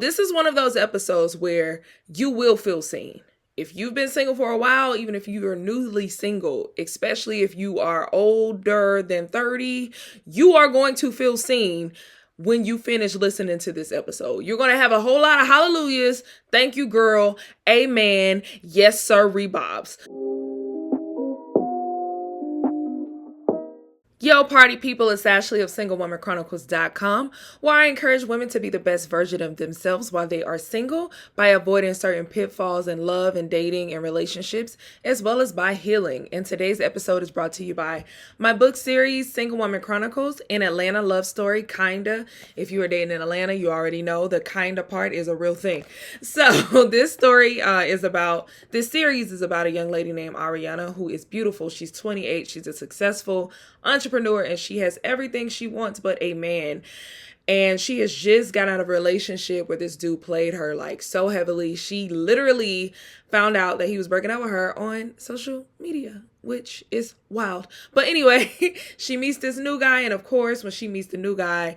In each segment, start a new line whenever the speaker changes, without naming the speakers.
This is one of those episodes where you will feel seen. If you've been single for a while, even if you are newly single, especially if you are older than 30, you are going to feel seen when you finish listening to this episode. You're going to have a whole lot of hallelujahs. Thank you, girl. Amen. Yes, sir, rebobs. Yo, party people, it's Ashley of SingleWomanChronicles.com, where I encourage women to be the best version of themselves while they are single by avoiding certain pitfalls in love and dating and relationships, as well as by healing. And today's episode is brought to you by my book series, Single Woman Chronicles, an Atlanta love story, kinda. If you are dating in Atlanta, you already know the kinda part is a real thing. So this series is about a young lady named Ariana who is beautiful. She's 28. She's a successful entrepreneur and she has everything she wants but a man. And she has just got out of a relationship where this dude played her like so heavily. She literally found out that he was breaking up with her on social media, which is wild. But anyway, she meets this new guy. And of course, when she meets the new guy,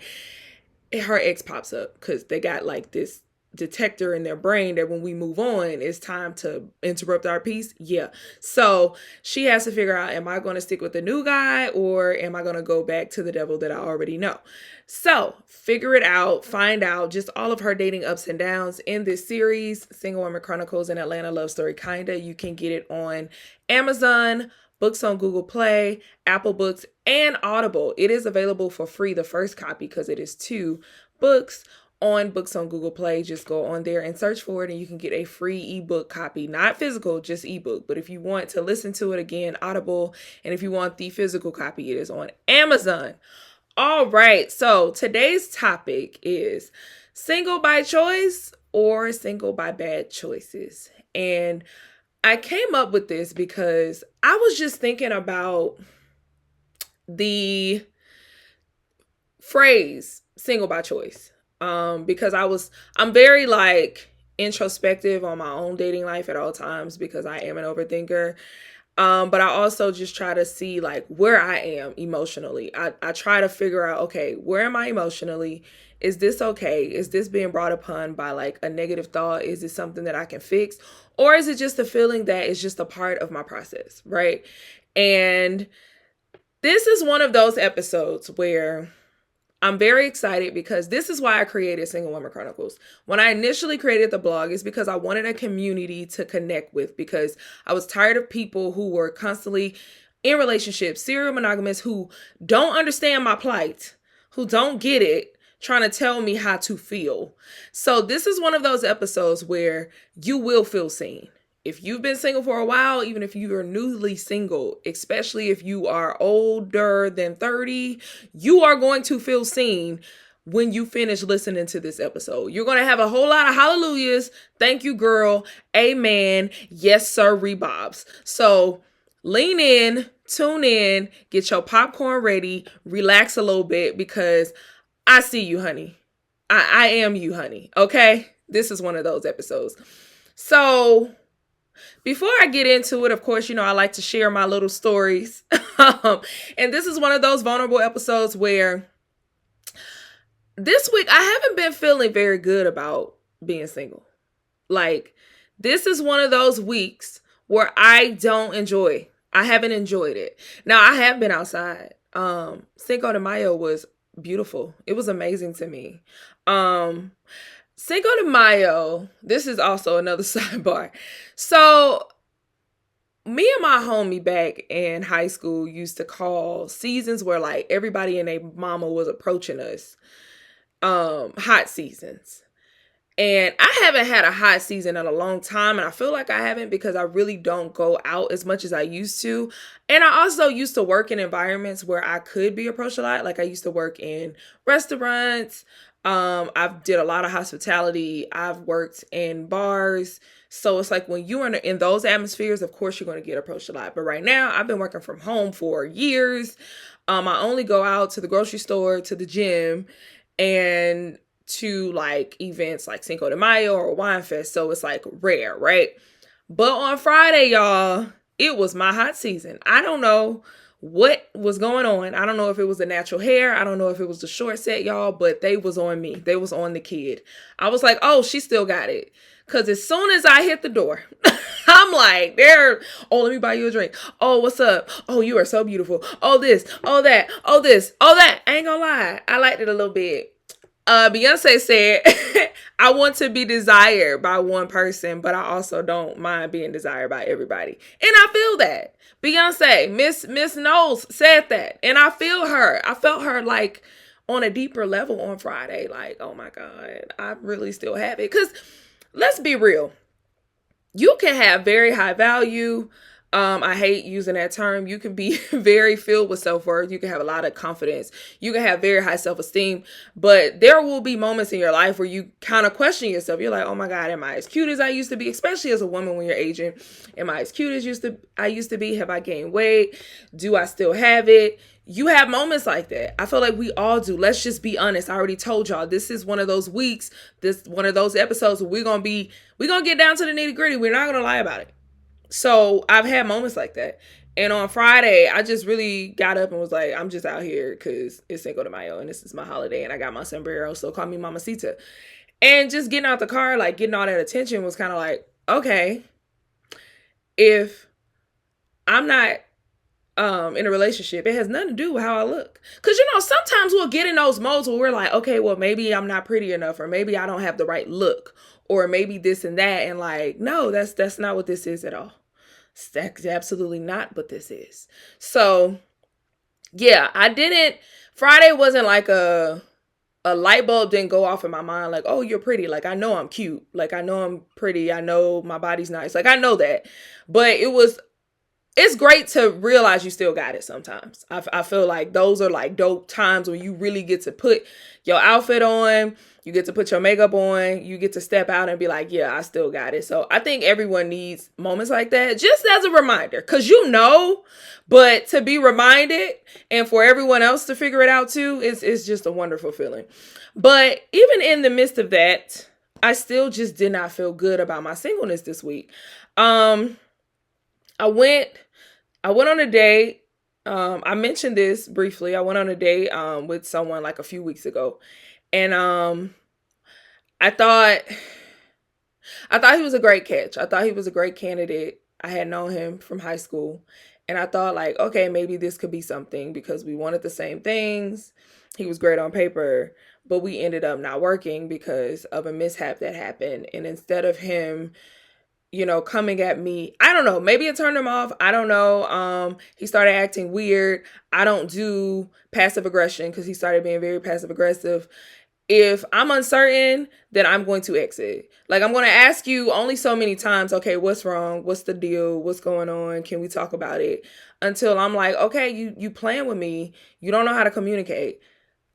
her ex pops up because they got like this detector in their brain that when we move on, it's time to interrupt our peace. Yeah. So she has to figure out, am I going to stick with the new guy or am I going to go back to the devil that I already know? So figure it out, find out just all of her dating ups and downs in this series, Single Woman Chronicles, an Atlanta love story, kinda. You can get it on Amazon, books on Google Play, Apple Books, and Audible. It is available for free, the first copy, because it is 2 books on Books on Google Play. Just go on there and search for it and you can get a free ebook copy, not physical, just ebook. But if you want to listen to it again, Audible, and if you want the physical copy, it is on Amazon. All right, so today's topic is single by choice or single by bad choices. And I came up with this because I was just thinking about the phrase single by choice. Because I'm very like introspective on my own dating life at all times because I am an overthinker. But I also just try to see like where I am emotionally. I try to figure out, okay, where am I emotionally? Is this okay? Is this being brought upon by like a negative thought? Is it something that I can fix? Or is it just a feeling that is just a part of my process, right? And this is one of those episodes where I'm very excited because this is why I created Single Woman Chronicles. When I initially created the blog, it's because I wanted a community to connect with because I was tired of people who were constantly in relationships, serial monogamous, who don't understand my plight, who don't get it, trying to tell me how to feel. So this is one of those episodes where you will feel seen. If you've been single for a while, even if you are newly single, especially if you are older than 30, you are going to feel seen when you finish listening to this episode. You're going to have a whole lot of hallelujahs. Thank you, girl. Amen. Yes, sir, rebobs. So lean in, tune in, get your popcorn ready, relax a little bit because I see you, honey. I am you, honey. Okay? This is one of those episodes. So before I get into it, of course, I like to share my little stories. And this is one of those vulnerable episodes where this week I haven't been feeling very good about being single. Like, this is one of those weeks where I haven't enjoyed it. Now, I have been outside. Cinco de Mayo was beautiful. It was amazing to me. Cinco de Mayo, this is also another sidebar. So me and my homie back in high school used to call seasons where like everybody and their mama was approaching us, hot seasons. And I haven't had a hot season in a long time. And I feel like I haven't because I really don't go out as much as I used to. And I also used to work in environments where I could be approached a lot. Like I used to work in restaurants. I've did a lot of hospitality. I've worked in bars. So it's like when you're in those atmospheres, of course, you're going to get approached a lot. But right now I've been working from home for years. I only go out to the grocery store, to the gym, and to like events like Cinco de Mayo or Wine Fest. So it's like rare, right? But on Friday, y'all, it was my hot season. I don't know what was going on. I don't know if it was the natural hair. I don't know if it was the short set, y'all, but they was on me. They was on the kid. I was like, oh, she still got it. Because as soon as I hit the door, I'm like, oh, let me buy you a drink. Oh, what's up? Oh, you are so beautiful. Oh, this, oh, that, oh, this, oh, that. I ain't gonna lie. I liked it a little bit. Beyonce said, I want to be desired by one person, but I also don't mind being desired by everybody. And I feel that. Beyonce, Miss Knowles said that. And I feel her. I felt her like on a deeper level on Friday. Like, oh my God, I really still have it. Because let's be real. You can have very high value. I hate using that term. You can be very filled with self-worth. You can have a lot of confidence. You can have very high self-esteem, but there will be moments in your life where you kind of question yourself. You're like, oh my God, am I as cute as I used to be? Especially as a woman when you're aging. Am I as cute as I used to be? Have I gained weight? Do I still have it? You have moments like that. I feel like we all do. Let's just be honest. I already told y'all, this is one of those weeks, one of those episodes where we're going to get down to the nitty gritty. We're not going to lie about it. So I've had moments like that. And on Friday, I just really got up and was like, I'm just out here because it's Cinco de Mayo and this is my holiday and I got my sombrero. So call me Mamacita. And just getting out the car, like getting all that attention was kind of like, okay, if I'm not in a relationship, it has nothing to do with how I look. Because, sometimes we'll get in those modes where we're like, okay, well, maybe I'm not pretty enough, or maybe I don't have the right look, or maybe this and that. And like, no, that's not what this is at all. That's absolutely not what this is. So yeah, Friday wasn't like a light bulb didn't go off in my mind. Like, oh, you're pretty. Like, I know I'm cute. Like, I know I'm pretty. I know my body's nice. Like, I know that, but it's great to realize you still got it sometimes. I feel like those are like dope times when you really get to put your outfit on, you get to put your makeup on, you get to step out and be like, yeah, I still got it. So I think everyone needs moments like that just as a reminder, because but to be reminded and for everyone else to figure it out too, is just a wonderful feeling. But even in the midst of that, I still just did not feel good about my singleness this week. I went on a date. I mentioned this briefly. I went on a date with someone like a few weeks ago. And I thought he was a great catch. I thought he was a great candidate. I had known him from high school. And I thought like, okay, maybe this could be something because we wanted the same things. He was great on paper, but we ended up not working because of a mishap that happened. And instead of him coming at me, I don't know, maybe it turned him off. I don't know. He started acting weird. I don't do passive aggression because he started being very passive aggressive. If I'm uncertain, then I'm going to exit. Like, I'm going to ask you only so many times, okay, what's wrong? What's the deal? What's going on? Can we talk about it? Until I'm like, okay, you playing with me. You don't know how to communicate.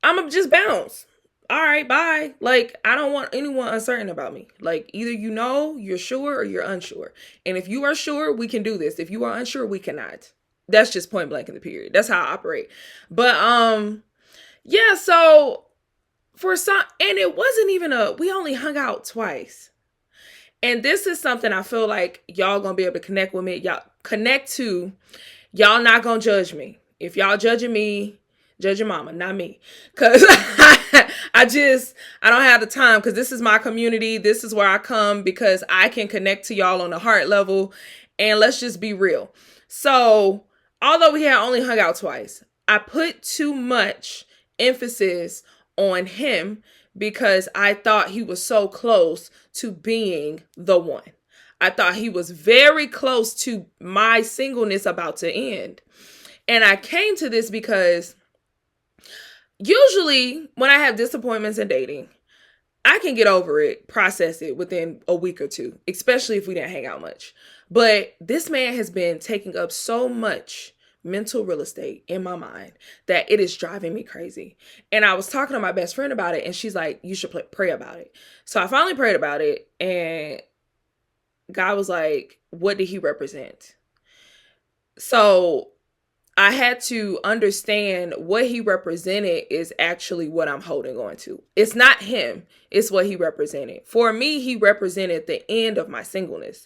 I'm going to just bounce. All right, bye. Like, I don't want anyone uncertain about me. Like, either you're sure, or you're unsure. And if you are sure, we can do this. If you are unsure, we cannot. That's just point blank in the period. That's how I operate. But, yeah, so for some, and it wasn't even we only hung out twice. And this is something I feel like y'all gonna be able to connect with me. Y'all connect to, y'all not gonna judge me. If y'all judging me, judge your mama, not me. Cause I don't have the time, because this is my community. This is where I come because I can connect to y'all on a heart level. And let's just be real. So although we had only hung out twice, I put too much emphasis on him because I thought he was so close to being the one. I thought he was very close to my singleness about to end. And I came to this because usually when I have disappointments in dating, I can get over it, process it within a week or two, especially if we didn't hang out much. But this man has been taking up so much mental real estate in my mind that it is driving me crazy. And I was talking to my best friend about it, and she's like, you should pray about it. So I finally prayed about it, and God was like, what did he represent? So I had to understand what he represented is actually what I'm holding on to. It's not him. It's what he represented. For me, he represented the end of my singleness.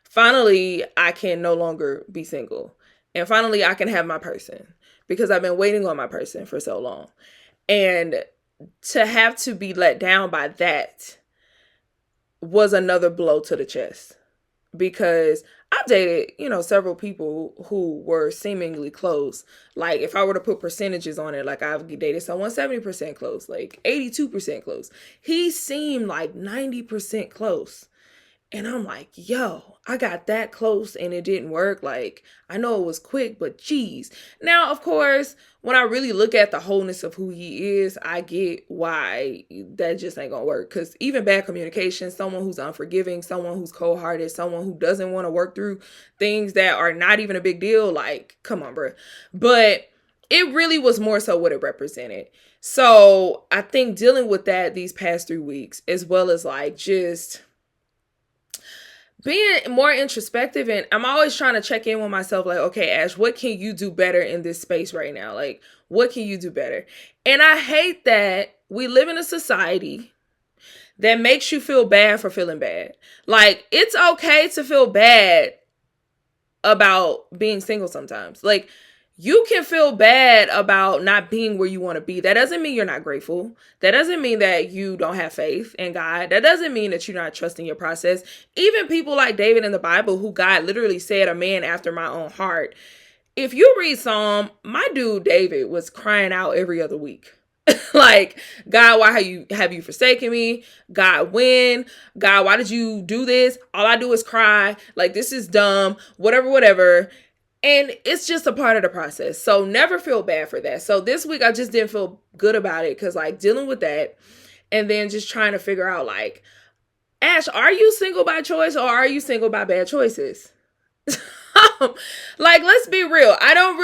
Finally, I can no longer be single. And finally, I can have my person because I've been waiting on my person for so long. And to have to be let down by that was another blow to the chest, because I've dated, several people who were seemingly close. Like, if I were to put percentages on it, like, I've dated someone 70% close, like 82% close. He seemed like 90% close. And I'm like, yo, I got that close and it didn't work. Like, I know it was quick, but geez. Now, of course, when I really look at the wholeness of who he is, I get why that just ain't gonna work. Because even bad communication, someone who's unforgiving, someone who's cold-hearted, someone who doesn't want to work through things that are not even a big deal, like, come on, bro. But it really was more so what it represented. So I think dealing with that these past 3 weeks, as well as like just being more introspective, and I'm always trying to check in with myself, like, okay, Ash, what can you do better in this space right now? Like, what can you do better? And I hate that we live in a society that makes you feel bad for feeling bad. Like, it's okay to feel bad about being single sometimes. Like, you can feel bad about not being where you want to be. That doesn't mean you're not grateful. That doesn't mean that you don't have faith in God. That doesn't mean that you're not trusting your process. Even people like David in the Bible, who God literally said, a man after my own heart. If you read Psalm, my dude David was crying out every other week. Like, God, why have you forsaken me? God, when? God, why did you do this? All I do is cry. Like, this is dumb. Whatever. And it's just a part of the process. So never feel bad for that. So this week I just didn't feel good about it, because like dealing with that and then just trying to figure out, like, Ash, are you single by choice or are you single by bad choices? Like, let's be real. I don't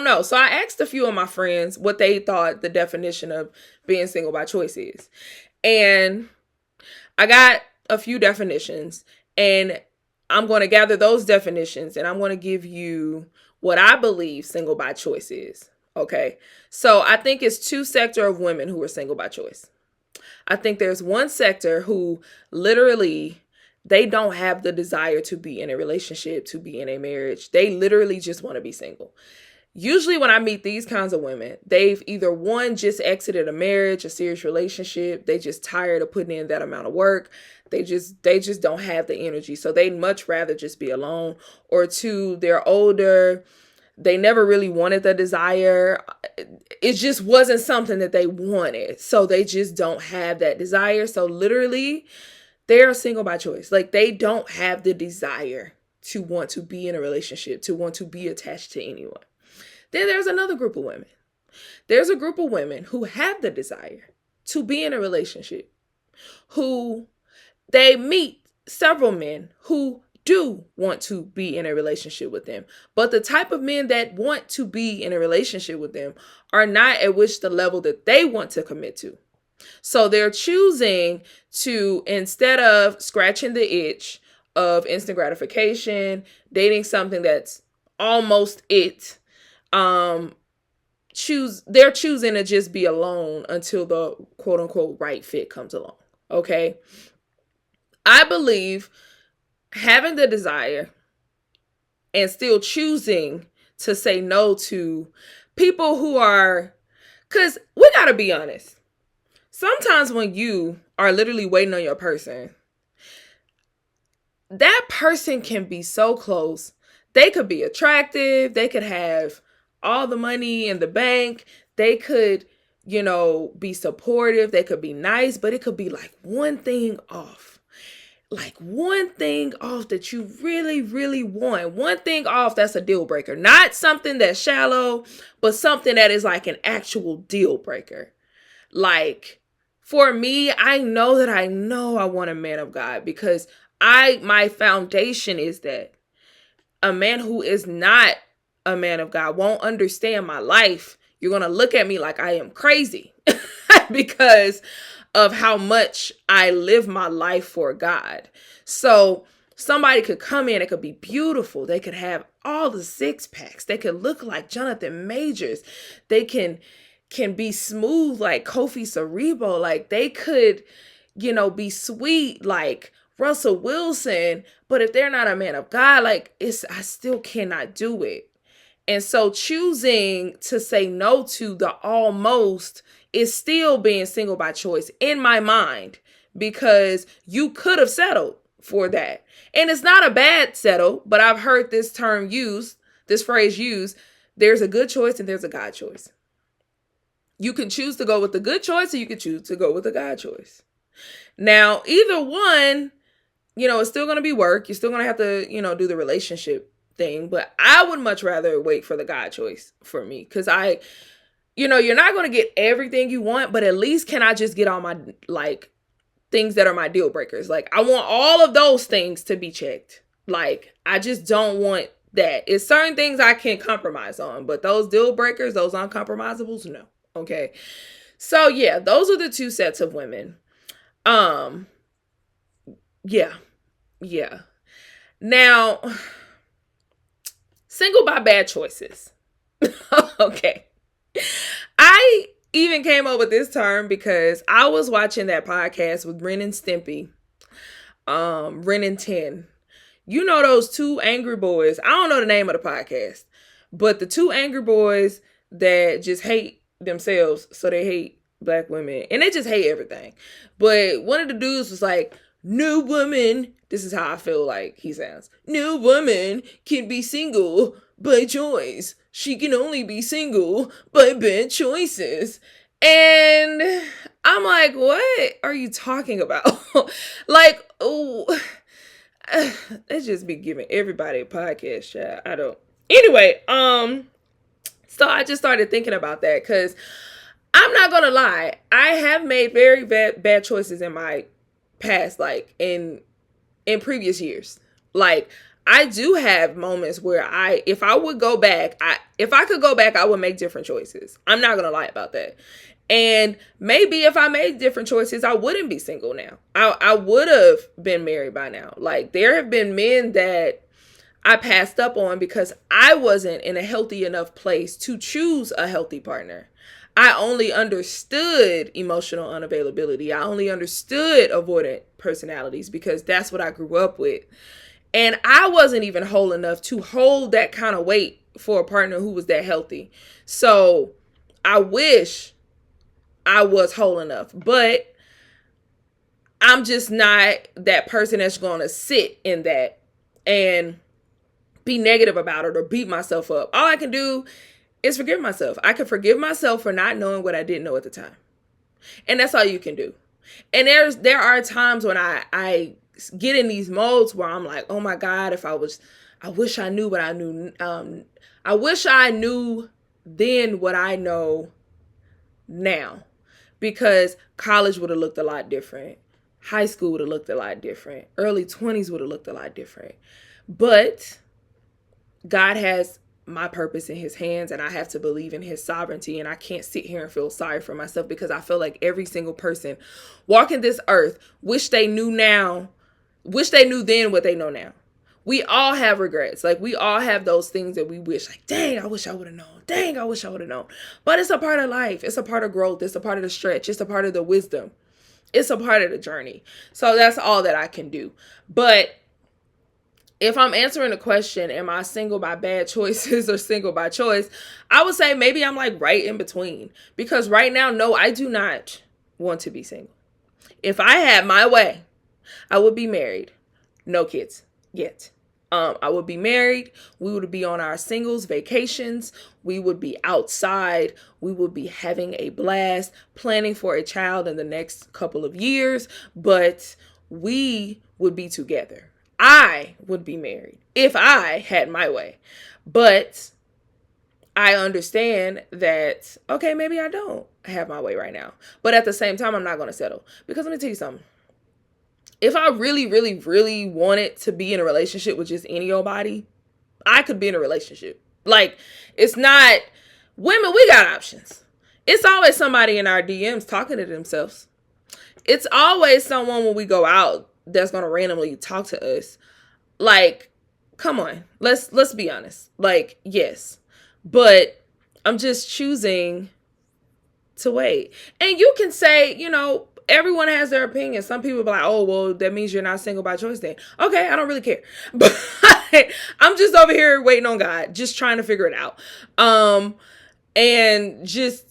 know. So I asked a few of my friends what they thought the definition of being single by choice is. And I got a few definitions, and I'm going to gather those definitions and I'm going to give you what I believe single by choice is. Okay. So I think it's two sector of women who are single by choice. I think there's one sector who literally, they don't have the desire to be in a relationship, to be in a marriage. They literally just want to be single. Usually when I meet these kinds of women, they've either one, just exited a marriage, a serious relationship. They just tired of putting in that amount of work. They just don't have the energy. So they'd much rather just be alone. Or two, they're older. They never really wanted the desire. It just wasn't something that they wanted. So they just don't have that desire. So literally, they're single by choice. Like, they don't have the desire to want to be in a relationship, to want to be attached to anyone. Then there's another group of women. There's a group of women who have the desire to be in a relationship, who they meet several men who do want to be in a relationship with them. But the type of men that want to be in a relationship with them are not at which the level that they want to commit to. So they're choosing to, instead of scratching the itch of instant gratification, dating something that's almost it, they're choosing to just be alone until the quote unquote right fit comes along. Okay. I believe having the desire and still choosing to say no to people who are, because we got to be honest. Sometimes when you are literally waiting on your person, that person can be so close. They could be attractive. They could have all the money in the bank. They could, be supportive. They could be nice, but it could be like one thing off. Like one thing off that you really, really want. One thing off that's a deal breaker. Not something that's shallow, but something that is like an actual deal breaker. Like, for me, I know I want a man of God, because my foundation is that a man who is not a man of God won't understand my life. You're going to look at me like I am crazy because of how much I live my life for God. So somebody could come in, it could be beautiful. They could have all the six packs. They could look like Jonathan Majors. They can be smooth like Kofi Cerebo. Like, they could, be sweet like Russell Wilson, but if they're not a man of God, like I still cannot do it. And so choosing to say no to the almost is still being single by choice in my mind, because you could have settled for that. And it's not a bad settle, but I've heard this term used, this phrase used, there's a good choice and there's a God choice. You can choose to go with the good choice, or you can choose to go with the God choice. Now, either one, it's still going to be work. You're still going to have to, do the relationship thing. But I would much rather wait for the God choice for me. Because you're not going to get everything you want, but at least can I just get all my, like, things that are my deal breakers? Like, I want all of those things to be checked. Like, I just don't want that. It's certain things I can compromise on, but those deal breakers, those uncompromisables, no. Okay. So yeah, those are the two sets of women. Yeah. Now, single by bad choices. Okay. I even came up with this term because I was watching that podcast with Ren and Stimpy. Ren and 10. You know those two angry boys. I don't know the name of the podcast, but the two angry boys that just hate themselves, so they hate black women, and they just hate everything. But one of the dudes was like, no woman, this is how I feel like he sounds, no woman can be single by choice. She can only be single by bad choices. And I'm like, what are you talking about? Like, oh, let's just be giving everybody a podcast, child. I don't. Anyway, so I just started thinking about that, because I'm not gonna lie, I have made very bad choices in my past, like in previous years. Like, I do have moments where if I could go back, I would make different choices. I'm not gonna lie about that. And maybe if I made different choices, I wouldn't be single now. I would have been married by now. Like, there have been men that I passed up on because I wasn't in a healthy enough place to choose a healthy partner. I only understood emotional unavailability. I only understood avoidant personalities because that's what I grew up with. And I wasn't even whole enough to hold that kind of weight for a partner who was that healthy. So I wish I was whole enough, but I'm just not that person that's going to sit in that and be negative about it or beat myself up. All I can do is forgive myself. I can forgive myself for not knowing what I didn't know at the time. And that's all you can do. And there are times when I get in these modes where I'm like, oh my God, I wish I knew what I knew. I wish I knew then what I know now, because college would have looked a lot different. High school would have looked a lot different. Early 20s would have looked a lot different. But God has my purpose in his hands, and I have to believe in his sovereignty. And I can't sit here and feel sorry for myself, because I feel like every single person walking this earth wish they knew then what they know now. We all have regrets. Like, we all have those things that we wish, like, dang, I wish I would have known. Dang, I wish I would have known. But it's a part of life. It's a part of growth. It's a part of the stretch. It's a part of the wisdom. It's a part of the journey. So that's all that I can do. But if I'm answering the question, am I single by bad choices or single by choice? I would say maybe I'm like right in between. Because right now, no, I do not want to be single. If I had my way, I would be married. No kids yet. I would be married. We would be on our singles vacations. We would be outside. We would be having a blast, planning for a child in the next couple of years. But we would be together. I would be married if I had my way. But I understand that, okay, maybe I don't have my way right now. But at the same time, I'm not going to settle. Because let me tell you something. If I really, really, really wanted to be in a relationship with just any old body, I could be in a relationship. Like, it's not, women, we got options. It's always somebody in our DMs talking to themselves. It's always someone when we go out that's going to randomly talk to us. Like, come on, let's be honest. Like, yes, but I'm just choosing to wait. And you can say, everyone has their opinion. Some people be like, oh, well, that means you're not single by choice then. Okay, I don't really care. But I'm just over here waiting on God, just trying to figure it out. And just,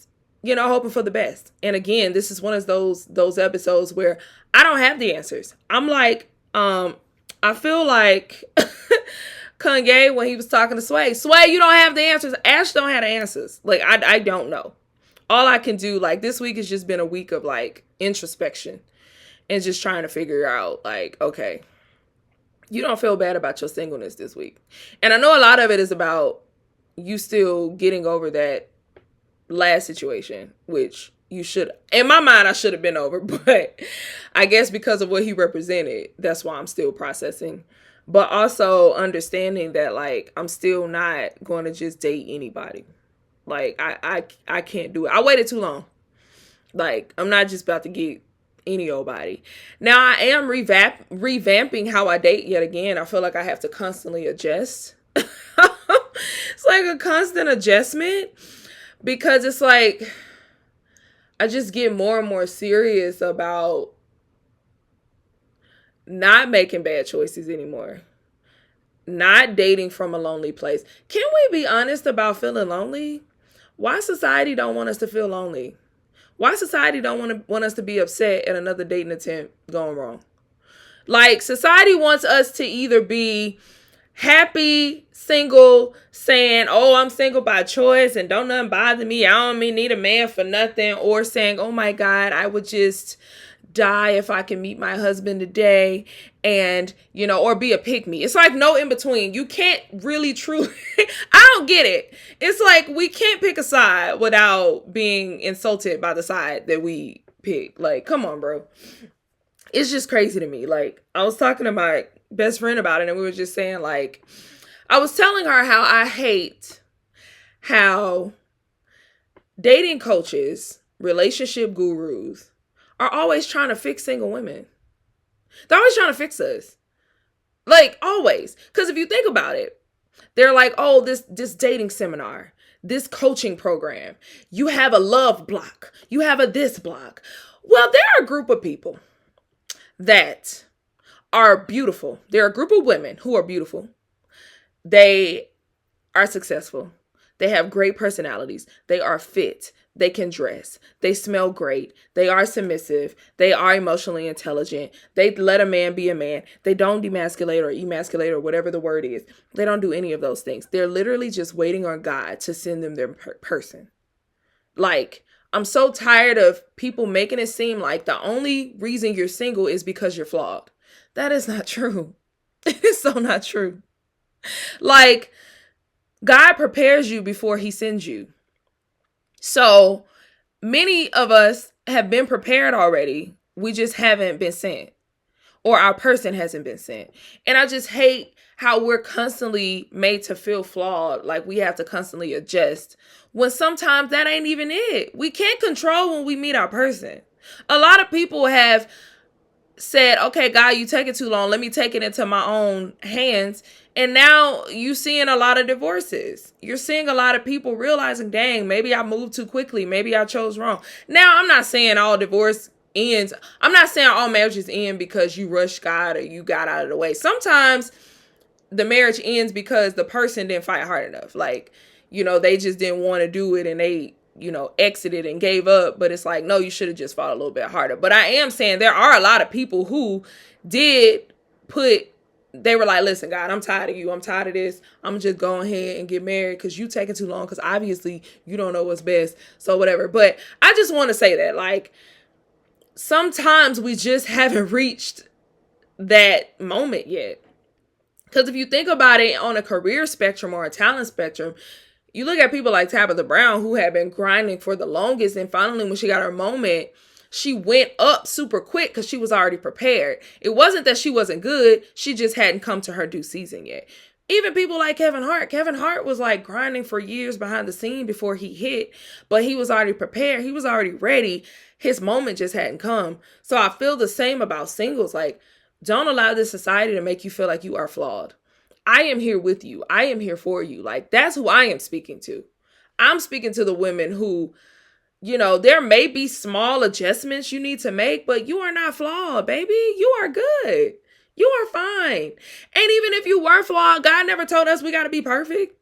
hoping for the best. And again, this is one of those episodes where I don't have the answers. I'm like, I feel like Kanye when he was talking to Sway. Sway, you don't have the answers. Ash don't have the answers. Like, I don't know. All I can do, like, this week has just been a week of, like, introspection and just trying to figure out, like, okay, you don't feel bad about your singleness this week. And I know a lot of it is about you still getting over that last situation, which you should, in my mind, I should have been over. But I guess because of what he represented, that's why I'm still processing. But also understanding that, like, I'm still not going to just date anybody. Like, I can't do it. I waited too long. Like, I'm not just about to get any old body. Now, I am revamping how I date yet again. I feel like I have to constantly adjust. It's like a constant adjustment because it's like I just get more and more serious about not making bad choices anymore. Not dating from a lonely place. Can we be honest about feeling lonely? Why society don't want us to feel lonely? Why society don't want us to be upset at another dating attempt going wrong? Like, society wants us to either be happy, single, saying, oh, I'm single by choice and don't nothing bother me. I don't need a man for nothing. Or saying, oh my God, I would just die if I can meet my husband today, and or be a pick me. It's like no in between. You can't really truly I don't get it. It's like we can't pick a side without being insulted by the side that we pick. Like, come on, bro. It's just crazy to me. Like, I was talking to my best friend about it, and we were just saying, like, I was telling her how I hate how dating coaches, relationship gurus are always trying to fix single women. They're always trying to fix us. Like, always. Because if you think about it, they're like, oh, this dating seminar, this coaching program, you have a love block. You have a this block. Well, there are a group of people that are beautiful. There are a group of women who are beautiful. They are successful. They have great personalities. They are fit. They can dress. They smell great. They are submissive. They are emotionally intelligent. They let a man be a man. They don't demasculate or emasculate or whatever the word is. They don't do any of those things. They're literally just waiting on God to send them their person. Like, I'm so tired of people making it seem like the only reason you're single is because you're flawed. That is not true. It is so not true. Like, God prepares you before he sends you. So many of us have been prepared already. We just haven't been sent, or our person hasn't been sent. And I just hate how we're constantly made to feel flawed. Like we have to constantly adjust when sometimes that ain't even it. We can't control when we meet our person. A lot of people have said, okay, God, you take it too long. Let me take it into my own hands. And now you seeing a lot of divorces. You're seeing a lot of people realizing, dang, maybe I moved too quickly. Maybe I chose wrong. Now, I'm not saying all divorce ends. I'm not saying all marriages end because you rushed God or you got out of the way. Sometimes the marriage ends because the person didn't fight hard enough. Like, they just didn't want to do it and they, exited and gave up. But it's like, no, you should have just fought a little bit harder. But I am saying there are a lot of people who they were like, listen, God, I'm tired of you. I'm tired of this. I'm just going ahead and get married because you taking too long because obviously you don't know what's best. So whatever. But I just want to say that, like, sometimes we just haven't reached that moment yet. Because if you think about it on a career spectrum or a talent spectrum, you look at people like Tabitha Brown who have been grinding for the longest. And finally, when she got her moment, she went up super quick because she was already prepared. It wasn't that she wasn't good. She just hadn't come to her due season yet. Even people like Kevin Hart. Kevin Hart was like grinding for years behind the scene before he hit, but he was already prepared. He was already ready. His moment just hadn't come. So I feel the same about singles. Like, don't allow this society to make you feel like you are flawed. I am here with you. I am here for you. Like, that's who I am speaking to. I'm speaking to the women who There may be small adjustments you need to make, but you are not flawed, baby. You are good. You are fine. And even if you were flawed, God never told us we got to be perfect.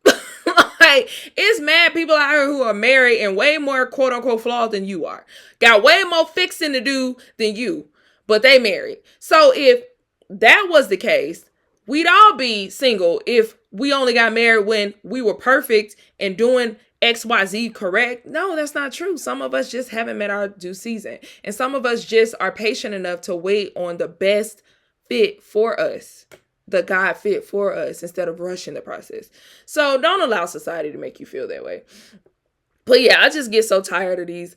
Like, it's mad people out here who are married and way more quote unquote flawed than you are. Got way more fixing to do than you, but they married. So if that was the case, we'd all be single if we only got married when we were perfect and doing XYZ correct. No, that's not true. Some of us just haven't met our due season. And some of us just are patient enough to wait on the best fit for us, the God fit for us, instead of rushing the process. So don't allow society to make you feel that way. But yeah, I just get so tired of these,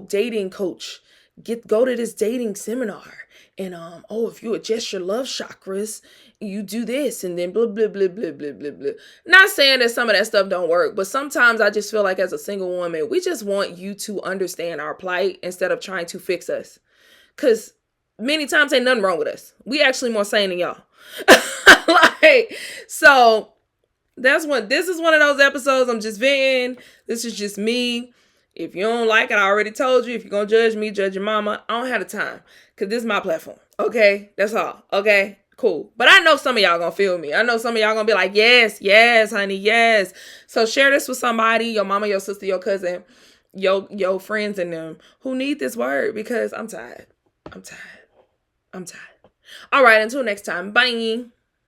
dating coach, go to this dating seminar. And if you adjust your love chakras, you do this, and then blah blah blah blah blah blah blah. Not saying that some of that stuff don't work, but sometimes I just feel like as a single woman, we just want you to understand our plight instead of trying to fix us. Cause many times ain't nothing wrong with us. We actually more sane than y'all. So this is one of those episodes I'm just venting. This is just me. If you don't like it, I already told you. If you're going to judge me, judge your mama. I don't have the time because this is my platform. Okay? That's all. Okay? Cool. But I know some of y'all going to feel me. I know some of y'all going to be like, yes, honey, yes. So share this with somebody, your mama, your sister, your cousin, your friends and them who need this word, because I'm tired. All right. Until next time. Bye.